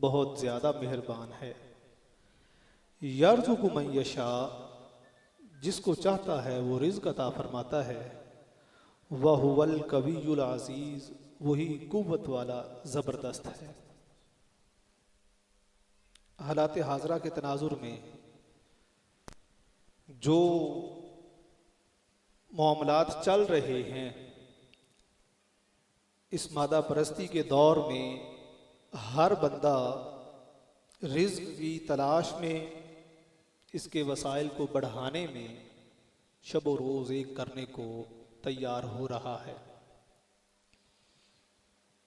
بہت زیادہ مہربان ہے۔ یرزق من یشاء، جس کو چاہتا ہے وہ رزق عطا فرماتا ہے۔ وَهُوَ الْقَوِيُّ الْعَزِيزُ، وہی قوت والا زبردست ہے۔ حالات حاضرہ کے تناظر میں جو معاملات چل رہے ہیں، اس مادہ پرستی کے دور میں ہر بندہ رزق کی تلاش میں، اس کے وسائل کو بڑھانے میں شب و روز ایک کرنے کو تیار ہو رہا ہے،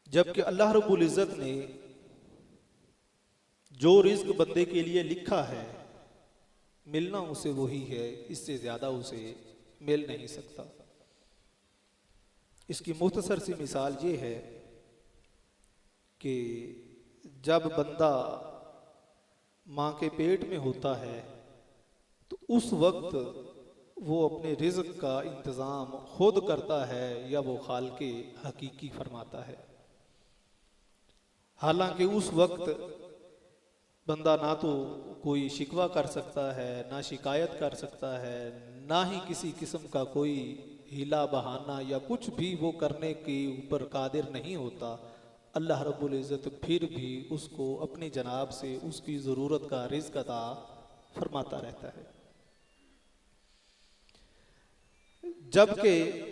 جبکہ اللہ رب العزت نے جو رزق بندے کے لیے لکھا ہے ملنا اسے وہی ہے، اس سے زیادہ اسے مل نہیں سکتا۔ اس کی مختصر سی مثال یہ ہے کہ جب بندہ ماں کے پیٹ میں ہوتا ہے تو اس وقت وہ اپنے رزق کا انتظام خود کرتا ہے یا وہ خالق حقیقی فرماتا ہے۔ حالانکہ اس وقت بندہ نہ تو کوئی شکوہ کر سکتا ہے، نہ شکایت کر سکتا ہے، نہ ہی کسی قسم کا کوئی ہیلا بہانہ یا کچھ بھی وہ کرنے کے اوپر قادر نہیں ہوتا۔ اللہ رب العزت پھر بھی اس کو اپنی جناب سے اس کی ضرورت کا رزق عطا فرماتا رہتا ہے۔ جبکہ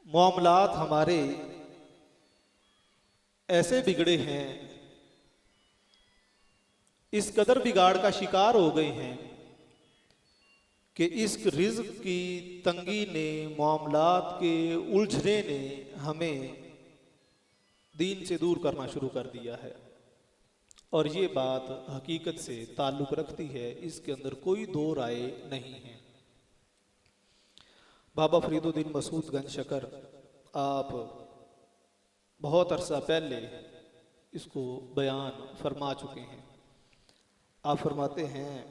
معاملات ہمارے ایسے بگڑے ہیں، اس قدر بگاڑ کا شکار ہو گئے ہیں کہ اس رزق کی تنگی نے، معاملات کے الجھنے نے ہمیں دین سے دور کرنا شروع کر دیا ہے، اور یہ بات حقیقت سے تعلق رکھتی ہے، اس کے اندر کوئی دو رائے نہیں ہے۔ بابا فرید الدین مسعود گنج شکر آپ بہت عرصہ پہلے اس کو بیان فرما چکے ہیں۔ آپ فرماتے ہیں،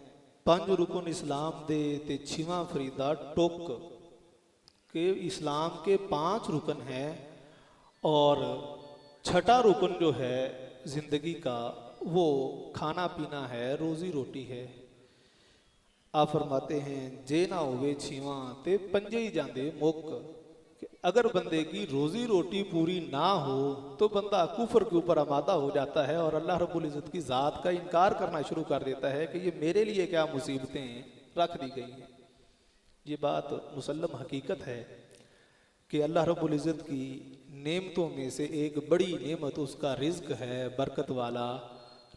پنج رکن اسلام دے تے چھواں فریدا ٹوک، کہ اسلام کے 5 رکن ہیں اور چھٹا رکن جو ہے زندگی کا وہ کھانا پینا ہے، روزی روٹی ہے۔ آپ فرماتے ہیں، جے نہ ہوئے چھواں تے پنجے ہی جاندے مک، کہ اگر بندے کی روزی روٹی پوری نہ ہو تو بندہ کفر کے اوپر آمادہ ہو جاتا ہے اور اللہ رب العزت کی ذات کا انکار کرنا شروع کر دیتا ہے کہ یہ میرے لیے کیا مصیبتیں رکھ دی گئی ہیں۔ یہ بات مسلم حقیقت ہے کہ اللہ رب العزت کی نعمتوں میں سے ایک بڑی نعمت اس کا رزق ہے، برکت والا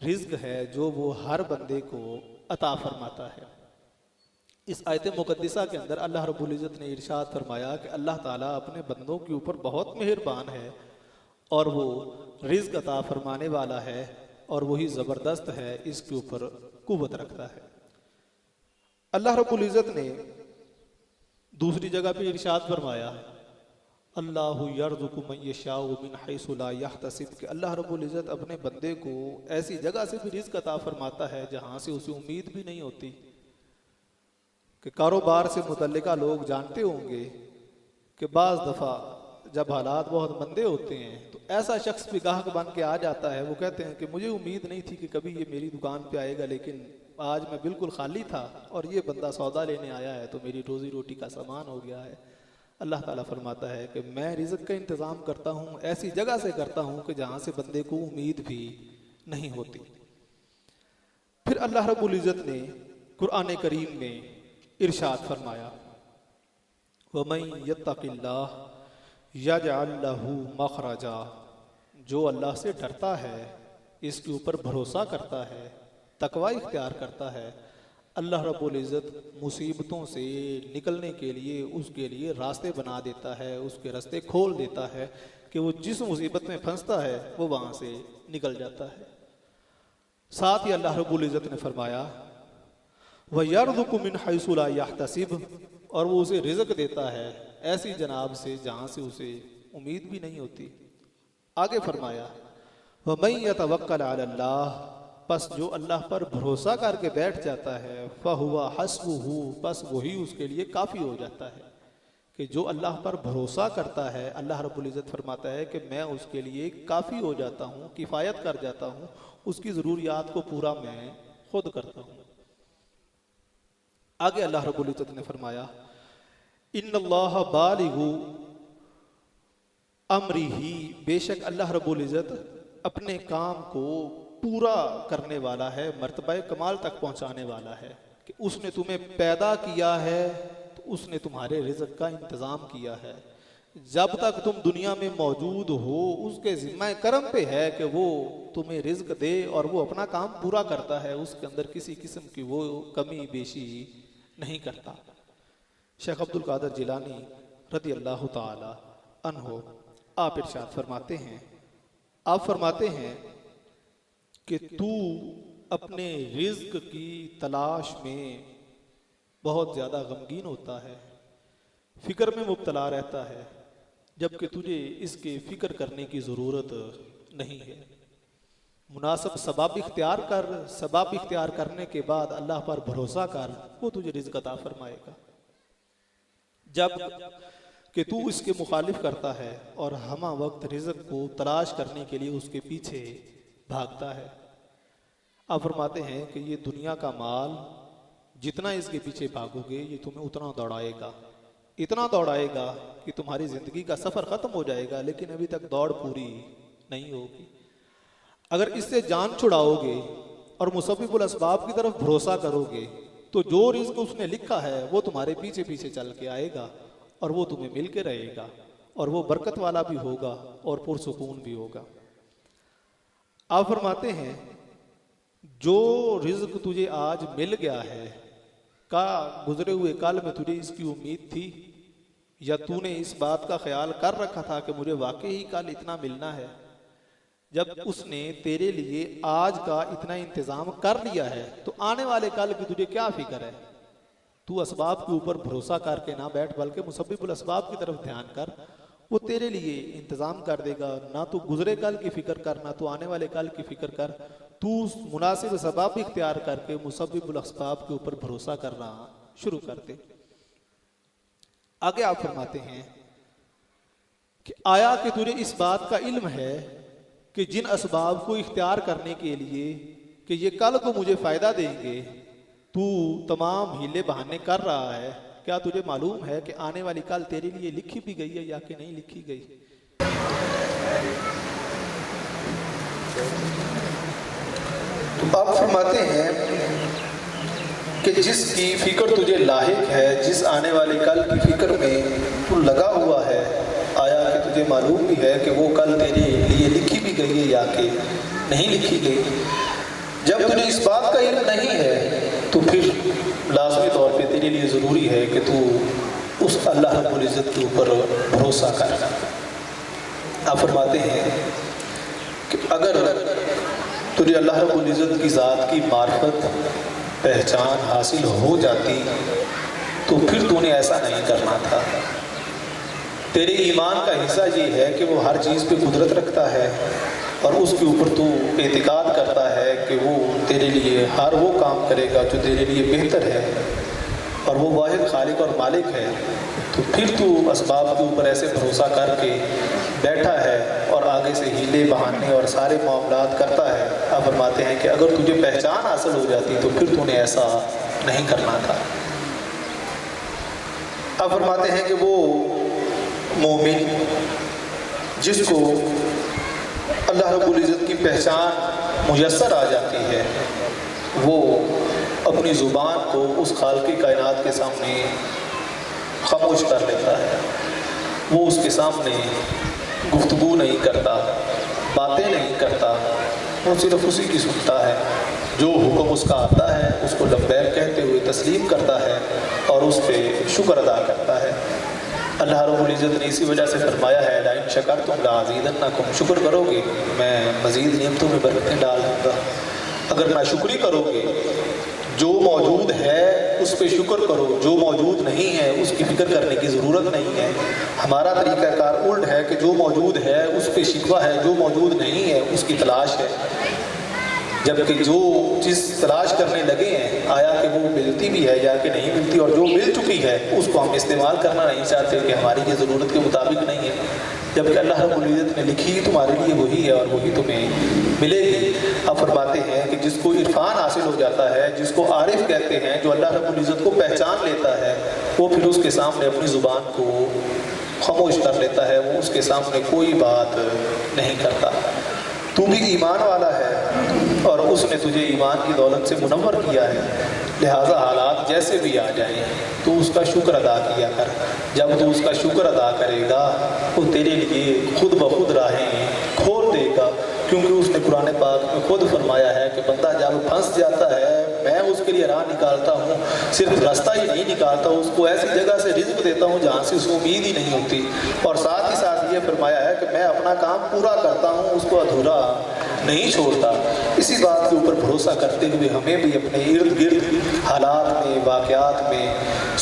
رزق ہے جو وہ ہر بندے کو عطا فرماتا ہے۔ اس آیت مقدسہ کے اندر اللہ رب العزت نے ارشاد فرمایا کہ اللہ تعالیٰ اپنے بندوں کے اوپر بہت مہربان ہے اور وہ رزق عطا فرمانے والا ہے اور وہی زبردست ہے، اس کے اوپر قوت رکھتا ہے۔ اللہ رب العزت نے دوسری جگہ پہ ارشاد فرمایا، اللہ یرزق من یشاء من حیث لا یحتسب، کہ اللہ رب العزت اپنے بندے کو ایسی جگہ سے بھی رزق عطا فرماتا ہے جہاں سے اسے امید بھی نہیں ہوتی۔ کہ کاروبار سے متعلقہ لوگ جانتے ہوں گے کہ بعض دفعہ جب حالات بہت مندے ہوتے ہیں تو ایسا شخص بھی گاہک بن کے آ جاتا ہے، وہ کہتے ہیں کہ مجھے امید نہیں تھی کہ کبھی یہ میری دکان پہ آئے گا، لیکن آج میں بالکل خالی تھا اور یہ بندہ سودا لینے آیا ہے تو میری روزی روٹی کا سامان ہو گیا ہے۔ اللہ تعالیٰ فرماتا ہے کہ میں رزق کا انتظام کرتا ہوں، ایسی جگہ سے کرتا ہوں کہ جہاں سے بندے کو امید بھی نہیں ہوتی۔ پھر اللہ رب العزت نے قرآن کریم میں ارشاد فرمایا، وَمَن يَتَّقِ اللَّهَ يَجْعَلْ لَهُ مَخْرَجًا، جو اللہ سے ڈرتا ہے، اس کے اوپر بھروسہ کرتا ہے، تقوی اختیار کرتا ہے، اللہ رب العزت مصیبتوں سے نکلنے کے لیے اس کے لیے راستے بنا دیتا ہے، اس کے راستے کھول دیتا ہے کہ وہ جس مصیبت میں پھنستا ہے وہ وہاں سے نکل جاتا ہے۔ ساتھ ہی اللہ رب العزت نے فرمایا، وَيَرْزُقُ مِنْ حَيْثُ لَا يَحْتَسِبُ، اور وہ اسے رزق دیتا ہے ایسی جناب سے جہاں سے اسے امید بھی نہیں ہوتی۔ آگے فرمایا، وَمَن يَتَوَكَّلْ عَلَى اللَّهِ، پس جو اللہ پر بھروسہ کر کے بیٹھ جاتا ہے، فَهُوَ حَسْبُهُ، پس وہی اس کے لیے کافی ہو جاتا ہے۔ کہ جو اللہ پر بھروسہ کرتا ہے اللہ رب العزت فرماتا ہے کہ میں اس کے لیے کافی ہو جاتا ہوں، کفایت کر جاتا ہوں، اس کی ضروریات کو پورا میں خود کرتا ہوں۔ آگے اللہ رب العزت نے فرمایا ان اللہ بالغ امرہ، بے شک اللہ رب العزت اپنے کام کو پورا کرنے والا ہے، مرتبہ کمال تک پہنچانے والا ہے، کہ اس نے تمہیں پیدا کیا ہے تو اس نے تمہارے رزق کا انتظام کیا ہے۔ جب تک تم دنیا میں موجود ہو اس کے ذمہ کرم پہ ہے کہ وہ تمہیں رزق دے، اور وہ اپنا کام پورا کرتا ہے، اس کے اندر کسی قسم کی وہ کمی بیشی نہیں کرتا۔ شیخ عبد القادر جیلانی رضی اللہ تعالی عنہ آپ ارشاد فرماتے ہیں، آپ فرماتے ہیں کہ تو اپنے رزق کی تلاش میں بہت زیادہ غمگین ہوتا ہے، فکر میں مبتلا رہتا ہے، جبکہ تجھے اس کے فکر کرنے کی ضرورت نہیں ہے۔ مناسب سبب اختیار کر، سبب اختیار کرنے کے بعد اللہ پر بھروسہ کر، وہ تجھے رزق عطا فرمائے گا۔ جب کہ تو اس کے مخالف کرتا ہے اور ہمہ وقت رزق کو تلاش کرنے کے لیے اس کے پیچھے بھاگتا ہے۔ آپ فرماتے ہیں کہ یہ دنیا کا مال جتنا اس کے پیچھے بھاگو گے یہ تمہیں اتنا دوڑائے گا، اتنا دوڑائے گا کہ تمہاری زندگی کا سفر ختم ہو جائے گا، لیکن ابھی تک دوڑ پوری نہیں ہوگی۔ اگر اس سے جان چھڑاؤ گے اور مسبب الاسباب کی طرف بھروسہ کرو گے تو جو رزق اس نے لکھا ہے وہ تمہارے پیچھے پیچھے چل کے آئے گا، اور وہ تمہیں مل کے رہے گا، اور وہ برکت والا بھی ہوگا اور پرسکون بھی ہوگا۔ آپ فرماتے ہیں جو رزق تجھے آج مل گیا ہے، کا گزرے ہوئے کل میں تجھے اس کی امید تھی، یا تو نے اس بات کا خیال کر رکھا تھا کہ مجھے واقعی کل اتنا ملنا ہے؟ جب اس نے تیرے لیے آج کا اتنا انتظام کر لیا ہے تو آنے والے کل کی تجھے کیا فکر ہے؟ تو اسباب کے اوپر بھروسہ کر کے نہ بیٹھ، بلکہ مسبب الاسباب کی طرف دھیان کر، وہ تیرے لیے انتظام کر دے گا۔ نہ تو گزرے کل کی فکر کر، نہ تو آنے والے کل کی فکر کر، تو مناسب سبب اختیار کر کے مسبب الاسباب کے اوپر بھروسہ کرنا شروع کر دے۔ آگے آپ فرماتے ہیں کہ آیا کہ تجھے اس بات کا علم ہے کہ جن اسباب کو اختیار کرنے کے لیے کہ یہ کل کو مجھے فائدہ دیں گے تو تمام ہیلے بہانے کر رہا ہے، کیا تجھے معلوم ہے کہ آنے والی کل تیرے لیے لکھی بھی گئی ہے یا کہ نہیں لکھی گئی؟ تو آپ فرماتے ہیں کہ جس کی فکر تجھے لاحق ہے، جس آنے والی کل کی فکر میں تو لگا ہوا ہے، آیا کہ تجھے معلوم بھی ہے کہ وہ کل تیرے لیے لکھی بھی گئی ہے یا کہ نہیں لکھی گئی؟ جب تجھے اس بات کا علم نہیں ہے تو پھر لازمی طور پہ تیرے لیے ضروری ہے کہ تو اس اللہ رب العزت کے اوپر بھروسہ کر۔ آپ فرماتے ہیں کہ اگر تجھے اللہ رب العزت کی ذات کی معرفت، پہچان حاصل ہو جاتی تو پھر تو نے ایسا نہیں کرنا تھا۔ تیرے ایمان کا حصہ یہ ہے کہ وہ ہر چیز پہ قدرت رکھتا ہے، اور اس کے اوپر تو اعتقاد کرتا ہے کہ وہ تیرے لیے ہر وہ کام کرے گا جو تیرے لیے بہتر ہے، اور وہ واحد خالق اور مالک ہے۔ تو پھر تو اسباب کے اوپر ایسے بھروسہ کر کے بیٹھا ہے اور آگے سے ہیلے بہانے اور سارے معاملات کرتا ہے۔ آپ فرماتے ہیں کہ اگر تجھے پہچان حاصل ہو جاتی تو پھر تو نے ایسا نہیں کرنا تھا۔ آپ فرماتے ہیں کہ وہ مومن جس کو اللہ رب العزت کی پہچان میسر آ جاتی ہے، وہ اپنی زبان کو اس خالق کائنات کے سامنے خاموش کر لیتا ہے، وہ اس کے سامنے گفتگو نہیں کرتا، باتیں نہیں کرتا، وہ صرف اسی کی سنتا ہے، جو حکم اس کا آتا ہے اس کو لبیک کہتے ہوئے تسلیم کرتا ہے اور اس پہ شکر ادا کرتا ہے۔ اللہ رب العزت نے اسی وجہ سے فرمایا ہے لَإِن شَكَرْتُمْ لَأَزِيدَنَّكُمْ، شکر کرو گے میں مزید نعمتوں میں برکتیں ڈال دوں گا۔ اگر ناشکری کرو گے، جو موجود ہے اس پہ شکر کرو، جو موجود نہیں ہے اس کی فکر کرنے کی ضرورت نہیں ہے۔ ہمارا طریقہ کار الٹ ہے کہ جو موجود ہے اس پہ شکوہ ہے، جو موجود نہیں ہے اس کی تلاش ہے۔ جبکہ جو چیز تلاش کرنے لگے ہیں آیا کہ وہ ملتی بھی ہے یا کہ نہیں ملتی، اور جو مل چکی ہے اس کو ہم استعمال کرنا نہیں چاہتے کہ ہماری یہ ضرورت کے مطابق نہیں ہے، جبکہ اللہ رب العزت نے لکھی تمہارے لیے وہی ہے اور وہی تمہیں ملے گی۔ اب فرماتے ہیں کہ جس کو عرفان حاصل ہو جاتا ہے، جس کو عارف کہتے ہیں، جو اللہ رب العزت کو پہچان لیتا ہے، وہ پھر اس کے سامنے اپنی زبان کو خاموش کر لیتا ہے، وہ اس کے سامنے کوئی بات نہیں کرتا۔ تو بھی ایمان والا ہے اور اس نے تجھے ایمان کی دولت سے منور کیا ہے، لہٰذا حالات جیسے بھی آ جائیں تو اس کا شکر ادا کیا کر۔ جب تو اس کا شکر ادا کرے گا وہ تیرے لیے خود بخود راہیں کھول دے گا، کیونکہ اس نے قرآن پاک میں خود فرمایا ہے کہ بندہ جب پھنس جاتا ہے میں اس کے لیے راہ نکالتا ہوں، صرف راستہ ہی نہیں نکالتا، اس کو ایسی جگہ سے رزق دیتا ہوں جہاں سے اس کو امید ہی نہیں ہوتی، اور ساتھ ہی ساتھ یہ فرمایا ہے کہ میں اپنا کام پورا کرتا ہوں، اس کو ادھورا نہیں چھوڑتا۔ اسی بات کے اوپر بھروسہ کرتے ہوئے ہمیں بھی اپنے ارد گرد حالات میں، واقعات میں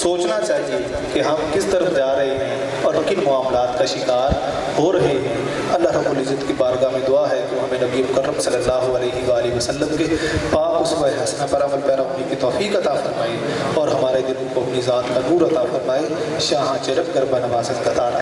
سوچنا چاہیے کہ ہم کس طرف جا رہے ہیں اور کن معاملات کا شکار ہو رہے ہیں۔ اللہ رب العزت کی بارگاہ میں دعا ہے کہ وہ ہمیں نبی مکرم صلی اللہ علیہ وآلہ وسلم کے پاک اسوہ حسنہ پر عمل پیرا ہونے کی توفیق عطا فرمائے اور ہمارے دلوں کو اپنی ذات کا نور عطا فرمائے۔ شاہاں چرک گربہ نوازت قطار